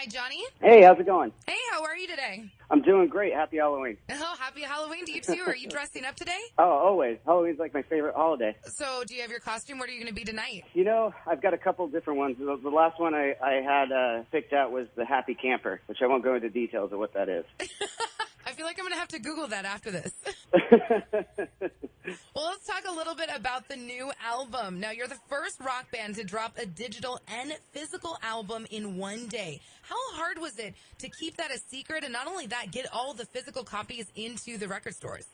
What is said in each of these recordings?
Hi, Johnny. Hey, how's it going? Hey, how are you today? I'm doing great. Happy Halloween. Oh, happy Halloween to you too. Are you dressing up today? Oh, always. Halloween's like my favorite holiday. So, do you have your costume? What are you going to be tonight? You know, I've got a couple different ones. The last one I had picked out was the Happy Camper, which I won't go into details of what that is. I feel like I'm going to have to Google that after this. Well, let's talk a little bit about the new album. Now, you're the first rock band to drop a digital and physical album in one day. How hard was it to keep that a secret and not only that, get all the physical copies into the record stores?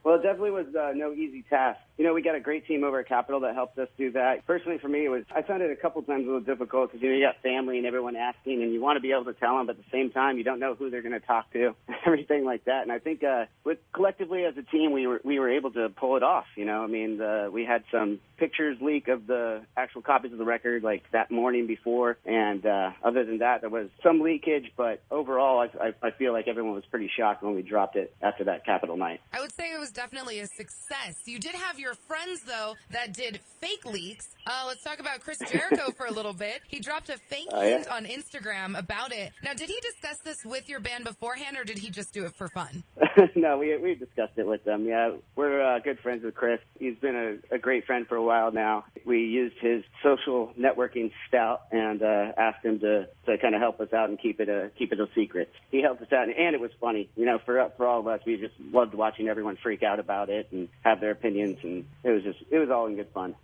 Well, it definitely was no easy task. You know, we got a great team over at Capitol that helped us do that. Personally, for me, I found it a couple times a little difficult because, you got family and everyone asking, and you want to be able to tell them, but at the same time, you don't know who they're going to talk to, everything like that. And I think collectively as a team, we were able to pull it off. I mean, we had some pictures leak of the actual copies of the record like that morning before, and other than that, there was some leakage, but overall, I feel like everyone was pretty shocked when we dropped it after that Capitol night. I would say it was definitely a success. You did have your friends, though, that did fake leaks. Let's talk about Chris Jericho for a little bit. He dropped a fake hint on Instagram about it. Now, did he discuss this with your band beforehand, or did he just do it for fun? No, we discussed it with them. Yeah, we're good friends with Chris. He's been a great friend for a while now. We used his social networking stout and asked him to kind of help us out and keep it a secret. He helped us out, and it was funny. For all of us, we just loved watching everyone freak out about it and have their opinions, and it was all in good fun.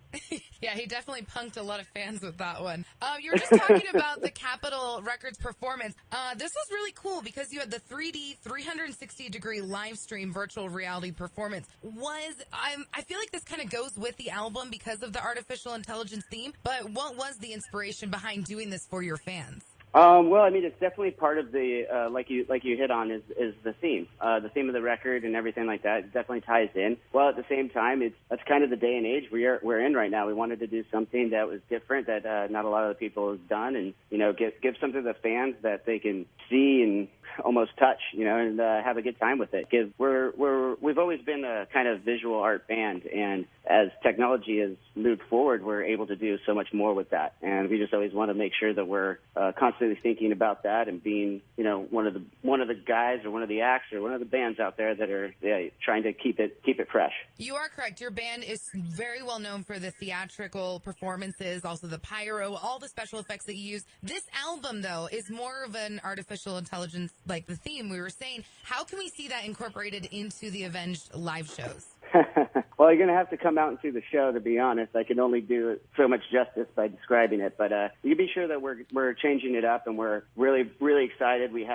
Yeah, he definitely punked a lot of fans with that one. You were just talking about the Capitol Records performance. This was really cool because you had the 3D 360-degree live stream virtual reality performance. I feel like this kind of goes with the album because of the artificial intelligence theme, but what was the inspiration behind doing this for your fans? Well, I mean, it's definitely part of the like you hit on is the theme of the record and everything like that. It definitely ties in. Well, at the same time, that's kind of the day and age we're in right now. We wanted to do something that was different that not a lot of the people have done, and give something to the fans that they can see and almost touch, and have a good time with it. We've always been a kind of visual art band, and as technology has moved forward, we're able to do so much more with that. And we just always want to make sure that we're constantly thinking about that and being, one of the guys or one of the acts or one of the bands out there that are trying to keep it fresh. You are correct. Your band is very well known for the theatrical performances, also the pyro, all the special effects that you use. This album, though, is more of an artificial intelligence, like the theme we were saying. How can we see that incorporated into the Avenged live shows? Well, you're going to have to come out and see the show, to be honest. I can only do so much justice by describing it. But you can be sure that we're changing it up, and we're really, really excited. We've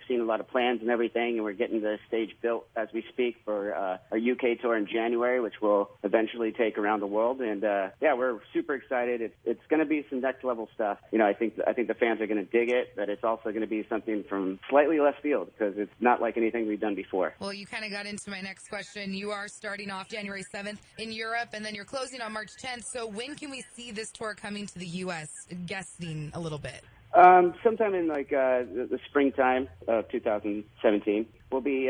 seen a lot of plans and everything, and we're getting the stage built as we speak for our UK tour in January, which will eventually take around the world. And, we're super excited. It's going to be some next-level stuff. I think the fans are going to dig it, but it's also going to be something from slightly left field because it's not like anything we've done before. Well, you kind of got into my next question. You are starting off January 7th in Europe, and then you're closing on March 10th. So when can we see this tour coming to the U.S., guessing a little bit? Sometime in the springtime of 2017. We'll be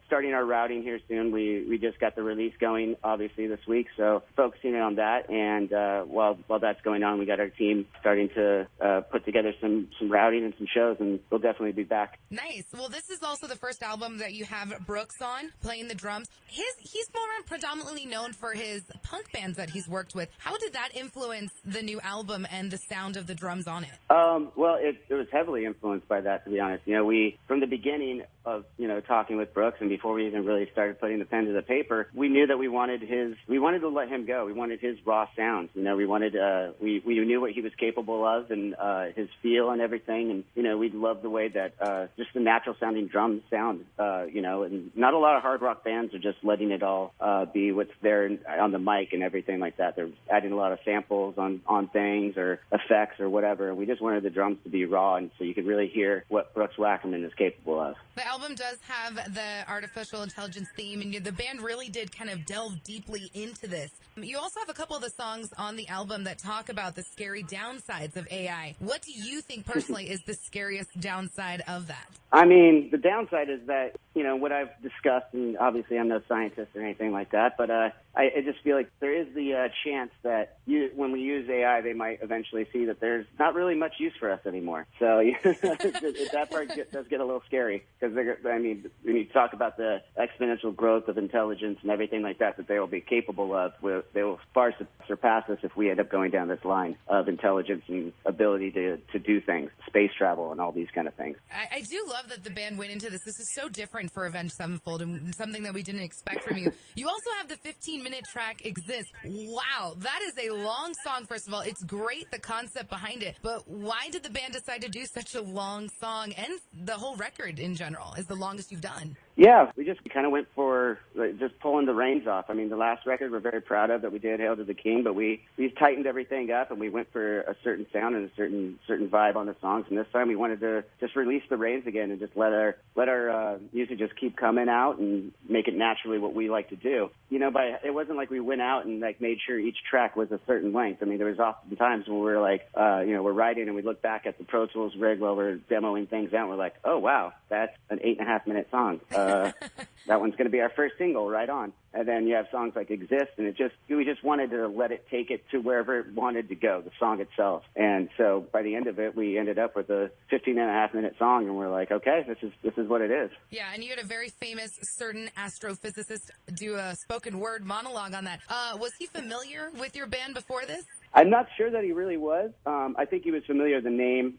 starting our routing here soon. We just got the release going, obviously, this week, so focusing on that. And while that's going on, we got our team starting to put together some routing and some shows, and we'll definitely be back. Nice. Well, this is also the first album that you have Brooks on, playing the drums. He's more predominantly known for his punk bands that he's worked with. How did that influence the new album and the sound of the drums on it? Well, it was heavily influenced by that, to be honest. We from the beginning of talking with Brooks, and before we even really started putting the pen to the paper, we knew that we wanted to let him go. We wanted his raw sounds. We knew what he was capable of and his feel and everything. And we loved the way that just the natural sounding drums sound. And not a lot of hard rock bands are just letting it all be what's there on the mic and everything like that. They're adding a lot of samples on things or effects or whatever. We just wanted the drums to be raw, and so you could really hear what Brooks Wackerman is capable of. The album does have the artificial intelligence theme, and the band really did kind of delve deeply into this. You also have a couple of the songs on the album that talk about the scary downsides of AI. What do you think personally is the scariest downside of that? I mean, the downside is that, what I've discussed, and obviously I'm no scientist or anything like that, but I just feel like there is the chance that when we use AI, they might eventually see that there's not really much use for us anymore. So that part does get a little scary because, I mean, when you talk about the exponential growth of intelligence and everything like that they will be capable of, they will far surpass us if we end up going down this line of intelligence and ability to do things, space travel and all these kind of things. I do love that the band went into this. This is so different for Avenged Sevenfold and something that we didn't expect from you. You also have the 15-minute track Exist. Wow, that is a long song, first of all. It's great, the concept behind it, but why did the band decide to do such a long song? And the whole record in general is the longest you've done. Yeah, we just kind of went for just pulling the reins off. I mean, the last record we're very proud of that we did, Hail to the King, but we've tightened everything up and we went for a certain sound and a certain vibe on the songs. And this time we wanted to just release the reins again and just let our music just keep coming out and make it naturally what we like to do. You know, it wasn't like we went out and like made sure each track was a certain length. I mean, there was often times when we were like, we're writing and we look back at the Pro Tools rig while we're demoing things out and we're like, oh wow, that's an 8.5-minute song. That one's going to be our first single, right on. And then you have songs like Exist, and we just wanted to let it take it to wherever it wanted to go, the song itself. And so by the end of it, we ended up with a 15.5-minute song, and we're like, okay, this is what it is. Yeah, and you had a very famous certain astrophysicist do a spoken word monologue on that. Was he familiar with your band before this? I'm not sure that he really was. I think he was familiar with the name.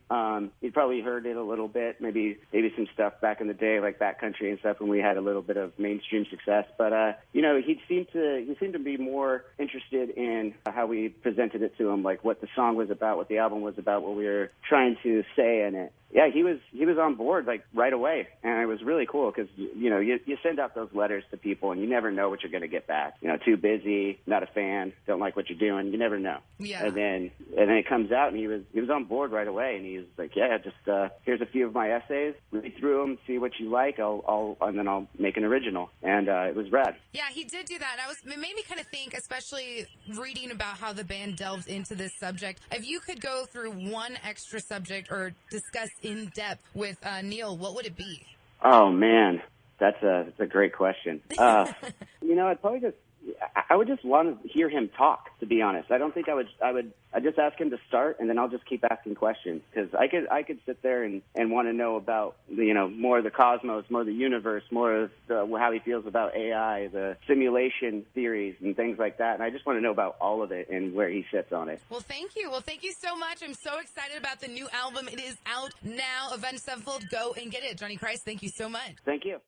He'd probably heard it a little bit, maybe some stuff back in the day, like Backcountry and stuff, when we had a little bit of mainstream success. But he seemed to be more interested in how we presented it to him, like what the song was about, what the album was about, what we were trying to say in it. Yeah, he was on board like right away, and it was really cool because you send out those letters to people and you never know what you're going to get back. Too busy, not a fan, don't like what you're doing. You never know. Yeah. And then it comes out, and he was on board right away, and he was like, yeah, just here's a few of my essays, read through them, see what you like, and then I'll make an original, and it was rad. Yeah, he did do that. It made me kind of think, especially reading about how the band delved into this subject. If you could go through one extra subject or discuss in depth with Neil, what would it be? Oh man, that's a great question. I'd probably I would just want to hear him talk, to be honest. I don't think I'd just ask him to start, and then I'll just keep asking questions, because I could sit there and want to know about, more of the cosmos, more of the universe, more of how he feels about AI, the simulation theories and things like that. And I just want to know about all of it and where he sits on it. Well, thank you. Well, thank you so much. I'm so excited about the new album. It is out now. Avenged Sevenfold, go and get it. Johnny Christ, thank you so much. Thank you.